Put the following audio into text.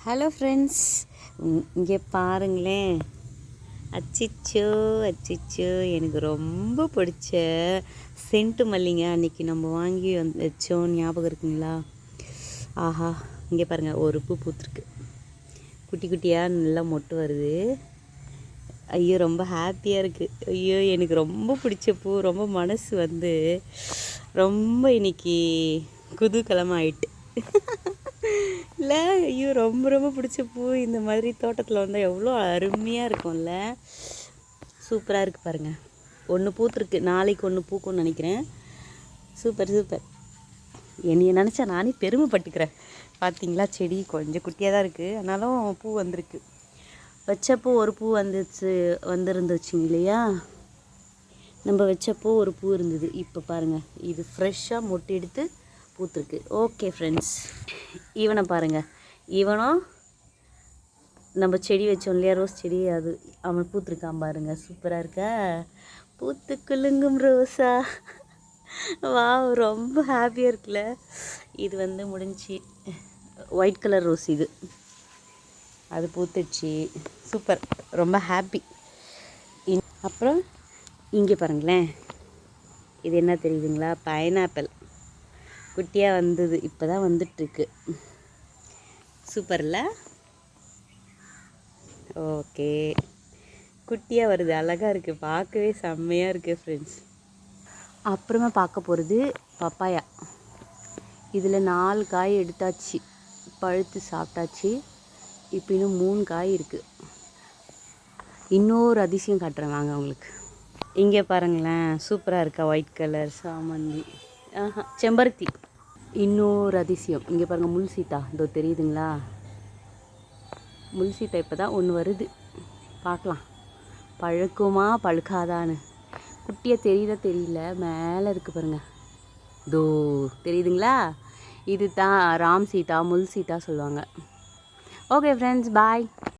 Hello friends, இங்கே பாருங்களேன். அச்சிச்சோ அச்சிச்சோ, எனக்கு ரொம்ப பிடிச்ச சென்ட்டு மல்லிங்க அன்றைக்கி நம்ம வாங்கி வச்சோம், ஞாபகம் இருக்குங்களா? ஆஹா, இங்கே பாருங்கள், ஒரு பூ பூத்துருக்கு, குட்டி குட்டியாக நல்லா மொட்டு வருது. ஐயோ, ரொம்ப ஹாப்பியாக இருக்குது. ஐயோ, எனக்கு ரொம்ப பிடிச்ச பூ, ரொம்ப மனசு ரொம்ப இன்றைக்கி குதூகலமாக ஆயிட்டு இல்லை. ஐயோ, ரொம்ப ரொம்ப பிடிச்ச பூ. இந்த மாதிரி தோட்டத்தில் வந்தால் எவ்வளோ அருமையாக இருக்கும்ல. சூப்பராக இருக்குது பாருங்கள். ஒன்று பூத்துருக்கு, நாளைக்கு ஒன்று பூக்கும்னு நினைக்கிறேன். Super super. என்னைய நினச்சா நானே பெருமைப்பட்டுக்கிறேன். பார்த்தீங்களா, செடி கொஞ்சம் குட்டியாக தான் இருக்குது, ஆனாலும் பூ வந்திருக்கு. வச்சப்போ ஒரு பூ வந்துருந்துச்சுங்க இல்லையா? நம்ம வச்சப்போ ஒரு பூ இருந்தது. இப்போ பாருங்கள், இது ஃப்ரெஷ்ஷாக மொட்டு எடுத்து பூத்துருக்கு. ஓகே ஃப்ரெண்ட்ஸ், இவனை பாருங்கள். இவனும் நம்ம செடி வச்சோம் இல்லையா, ரோஸ் செடி, அது அவன் பூத்துருக்கான் பாருங்கள். சூப்பராக இருக்கா? பூத்து குலுங்கும் ரோஸா. வா, ரொம்ப ஹாப்பியாக இருக்குல்ல. இது முடிஞ்சு ஒயிட் கலர் ரோஸ், இது அது பூத்துடுச்சு. சூப்பர், ரொம்ப ஹாப்பி. அப்புறம் இங்கே பாருங்களேன், இது என்ன தெரியுதுங்களா? பைனாப்பிள் குட்டியாக வந்தது, இப்போ தான் வந்துட்டுருக்கு. சூப்பர்ல. ஓகே, குட்டியாக வருது, அழகாக இருக்குது, பார்க்கவே செம்மையாக இருக்குது ஃப்ரெண்ட்ஸ். அப்புறமா பார்க்க போகிறது பப்பாயா. இதில் 4 காய் எடுத்தாச்சு, பழுத்து சாப்பிட்டாச்சு. இப்போ இன்னும் 3 காய் இருக்குது. இன்னொரு அதிசயம் காட்டுறேன் வாங்க உங்களுக்கு. இங்கே பாருங்களேன், சூப்பராக இருக்கா? ஒயிட் கலர் சாமந்தி, செம்பருத்தி. இன்னொரு அதிசயம் இங்கே பாருங்கள், முள் சீத்தா. இதோ தெரியுதுங்களா? முள் சீத்தா இப்போ தான் ஒன்று வருது, பார்க்கலாம் பழுக்குமா பழுக்காதான்னு. குட்டியாக தெரியல, மேலே இருக்குது பாருங்கள். இதோ தெரியுதுங்களா? இது தான் ராம் சீதா, முள் சீதா சொல்லுவாங்க. ஓகே ஃப்ரெண்ட்ஸ், பாய்.